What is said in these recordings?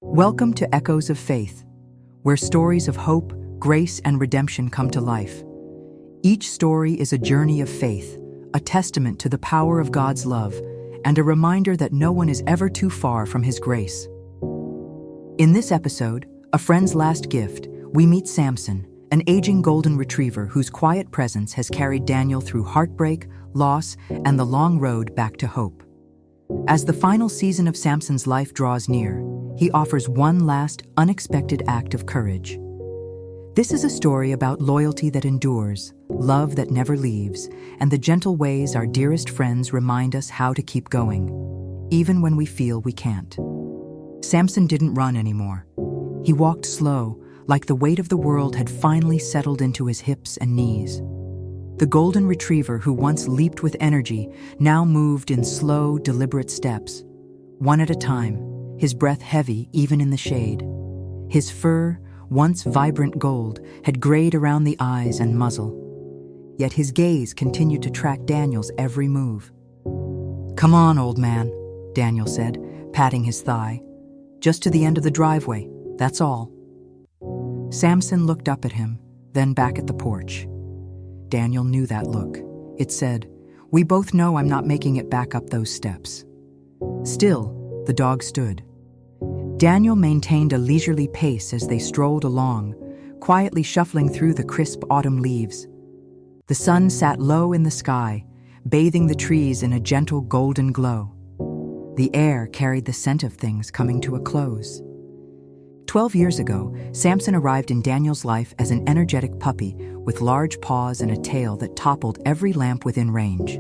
Welcome to Echoes of Faith, where stories of hope, grace, and redemption come to life. Each story is a journey of faith, a testament to the power of God's love, and a reminder that no one is ever too far from His grace. In this episode, A Friend's Last Gift, we meet Samson, an aging golden retriever whose quiet presence has carried Daniel through heartbreak, loss, and the long road back to hope. As the final season of Samson's life draws near, he offers one last, unexpected act of courage. This is a story about loyalty that endures, love that never leaves, and the gentle ways our dearest friends remind us how to keep going, even when we feel we can't. Samson didn't run anymore. He walked slow, like the weight of the world had finally settled into his hips and knees. The golden retriever who once leaped with energy now moved in slow, deliberate steps, one at a time, his breath heavy even in the shade. His fur, once vibrant gold, had grayed around the eyes and muzzle. Yet his gaze continued to track Daniel's every move. "Come on, old man," Daniel said, patting his thigh. "Just to the end of the driveway, that's all." Samson looked up at him, then back at the porch. Daniel knew that look. It said, "We both know I'm not making it back up those steps." Still, the dog stood. Daniel maintained a leisurely pace as they strolled along, quietly shuffling through the crisp autumn leaves. The sun sat low in the sky, bathing the trees in a gentle golden glow. The air carried the scent of things coming to a close. 12 years ago, Samson arrived in Daniel's life as an energetic puppy with large paws and a tail that toppled every lamp within range.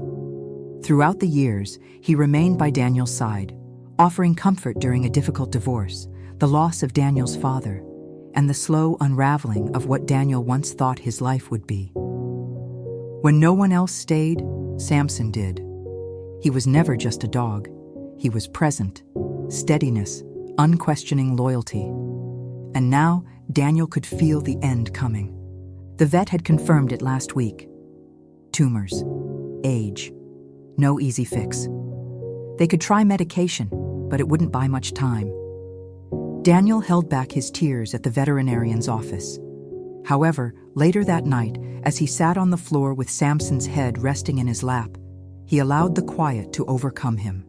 Throughout the years, he remained by Daniel's side, offering comfort during a difficult divorce, the loss of Daniel's father, and the slow unraveling of what Daniel once thought his life would be. When no one else stayed, Samson did. He was never just a dog. He was present, steadiness, unquestioning loyalty. And now, Daniel could feel the end coming. The vet had confirmed it last week. Tumors. Age. No easy fix. They could try medication, but it wouldn't buy much time. Daniel held back his tears at the veterinarian's office. However, later that night, as he sat on the floor with Samson's head resting in his lap, he allowed the quiet to overcome him.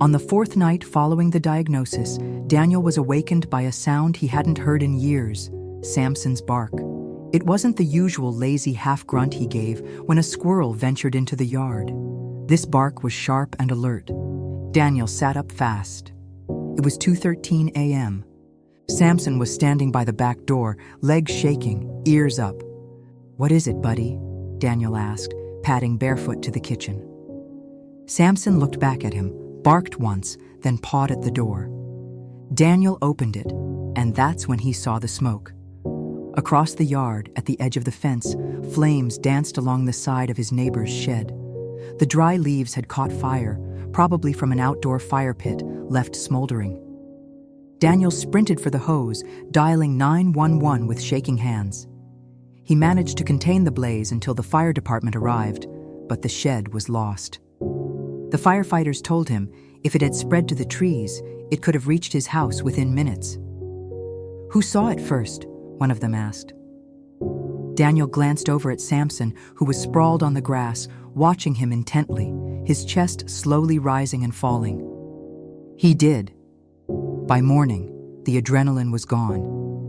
On the fourth night following the diagnosis, Daniel was awakened by a sound he hadn't heard in years, Samson's bark. It wasn't the usual lazy half-grunt he gave when a squirrel ventured into the yard. This bark was sharp and alert. Daniel sat up fast. It was 2:13 a.m. Samson was standing by the back door, legs shaking, ears up. "What is it, buddy?" Daniel asked, padding barefoot to the kitchen. Samson looked back at him, barked once, then pawed at the door. Daniel opened it, and that's when he saw the smoke. Across the yard, at the edge of the fence, flames danced along the side of his neighbor's shed. The dry leaves had caught fire, probably from an outdoor fire pit left smoldering. Daniel sprinted for the hose, dialing 911 with shaking hands. He managed to contain the blaze until the fire department arrived, but the shed was lost. The firefighters told him if it had spread to the trees, it could have reached his house within minutes. "Who saw it first?" one of them asked. Daniel glanced over at Samson, who was sprawled on the grass, watching him intently, his chest slowly rising and falling. He did. By morning, the adrenaline was gone,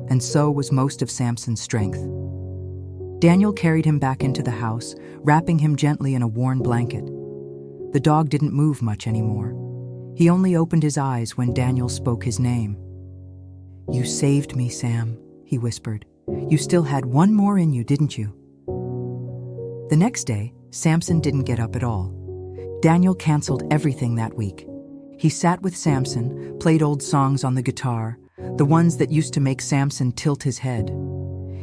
and so was most of Samson's strength. Daniel carried him back into the house, wrapping him gently in a worn blanket. The dog didn't move much anymore. He only opened his eyes when Daniel spoke his name. "You saved me, Sam," he whispered. "You still had one more in you, didn't you?" The next day, Samson didn't get up at all. Daniel canceled everything that week. He sat with Samson, played old songs on the guitar, the ones that used to make Samson tilt his head.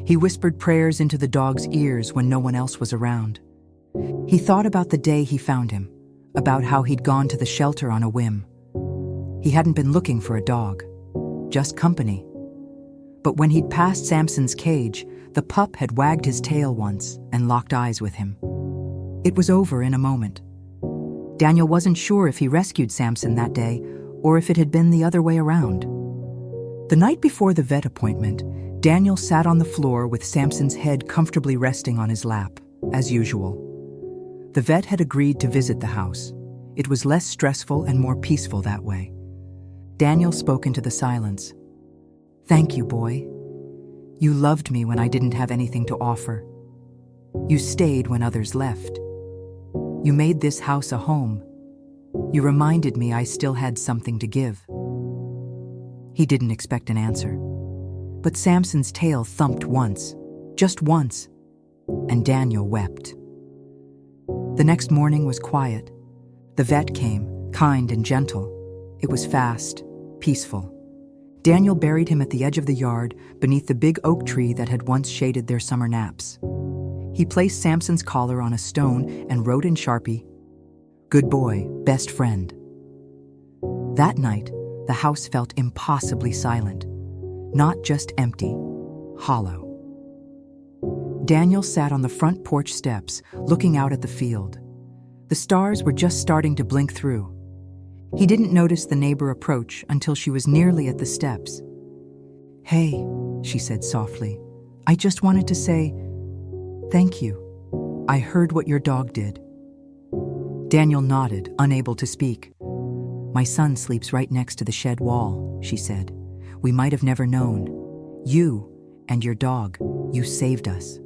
He whispered prayers into the dog's ears when no one else was around. He thought about the day he found him, about how he'd gone to the shelter on a whim. He hadn't been looking for a dog, just company. But when he'd passed Samson's cage, the pup had wagged his tail once and locked eyes with him. It was over in a moment. Daniel wasn't sure if he rescued Samson that day or if it had been the other way around. The night before the vet appointment, Daniel sat on the floor with Samson's head comfortably resting on his lap, as usual. The vet had agreed to visit the house. It was less stressful and more peaceful that way. Daniel spoke into the silence. "Thank you, boy. You loved me when I didn't have anything to offer. You stayed when others left. You made this house a home. You reminded me I still had something to give." He didn't expect an answer. But Samson's tail thumped once, just once, and Daniel wept. The next morning was quiet. The vet came, kind and gentle. It was fast, peaceful. Daniel buried him at the edge of the yard, beneath the big oak tree that had once shaded their summer naps. He placed Samson's collar on a stone and wrote in Sharpie, "Good boy, best friend." That night, the house felt impossibly silent. Not just empty, hollow. Daniel sat on the front porch steps, looking out at the field. The stars were just starting to blink through. He didn't notice the neighbor approach until she was nearly at the steps. "Hey," she said softly, "I just wanted to say thank you. I heard what your dog did." Daniel nodded, unable to speak. "My son sleeps right next to the shed wall," she said. "We might have never known. You and your dog, you saved us."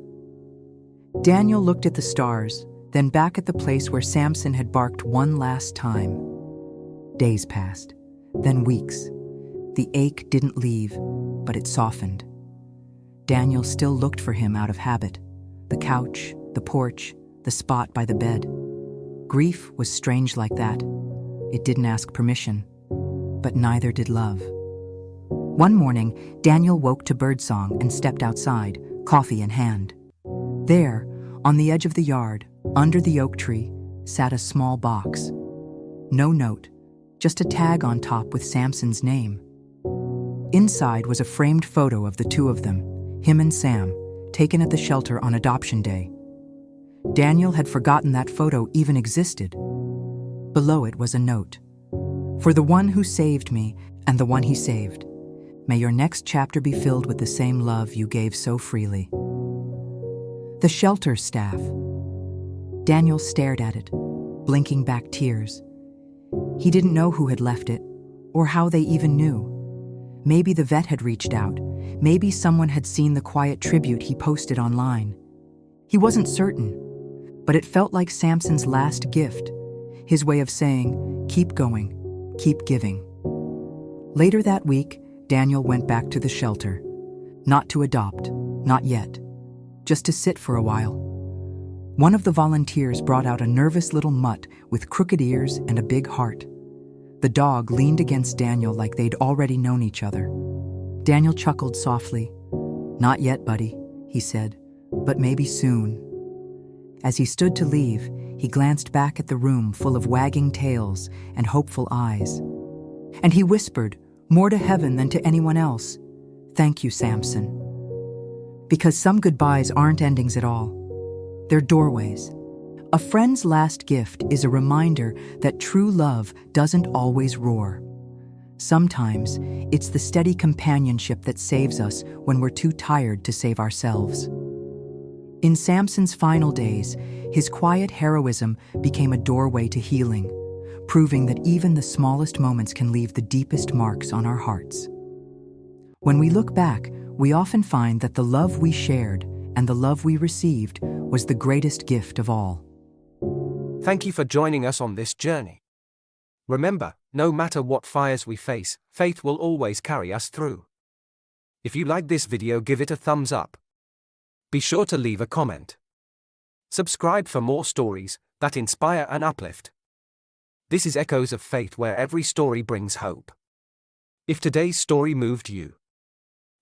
Daniel looked at the stars, then back at the place where Samson had barked one last time. Days passed, then weeks. The ache didn't leave, but it softened. Daniel still looked for him out of habit. The couch, the porch, the spot by the bed. Grief was strange like that. It didn't ask permission, but neither did love. One morning, Daniel woke to birdsong and stepped outside, coffee in hand. There, on the edge of the yard, under the oak tree, sat a small box. No note, just a tag on top with Samson's name. Inside was a framed photo of the two of them, him and Sam, taken at the shelter on adoption day. Daniel had forgotten that photo even existed. Below it was a note. "For the one who saved me and the one he saved, may your next chapter be filled with the same love you gave so freely." The shelter staff. Daniel stared at it, blinking back tears. He didn't know who had left it, or how they even knew. Maybe the vet had reached out. Maybe someone had seen the quiet tribute he posted online. He wasn't certain, but it felt like Samson's last gift, his way of saying, "Keep going, keep giving." Later that week, Daniel went back to the shelter. Not to adopt, not yet. Just to sit for a while. One of the volunteers brought out a nervous little mutt with crooked ears and a big heart. The dog leaned against Daniel like they'd already known each other. Daniel chuckled softly. "Not yet, buddy," he said, "but maybe soon." As he stood to leave, he glanced back at the room full of wagging tails and hopeful eyes. And he whispered, more to heaven than to anyone else, "Thank you, Samson." Because some goodbyes aren't endings at all. They're doorways. A friend's last gift is a reminder that true love doesn't always roar. Sometimes it's the steady companionship that saves us when we're too tired to save ourselves. In Samson's final days, his quiet heroism became a doorway to healing, proving that even the smallest moments can leave the deepest marks on our hearts. When we look back, we often find that the love we shared and the love we received was the greatest gift of all. Thank you for joining us on this journey. Remember, no matter what fires we face, faith will always carry us through. If you like this video, give it a thumbs up. Be sure to leave a comment. Subscribe for more stories that inspire and uplift. This is Echoes of Faith, where every story brings hope. If today's story moved you,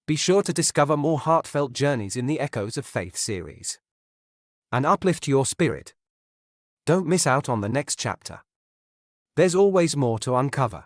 be sure to discover more heartfelt journeys in the Echoes of Faith series and uplift your spirit. Don't miss out on the next chapter. There's always more to uncover.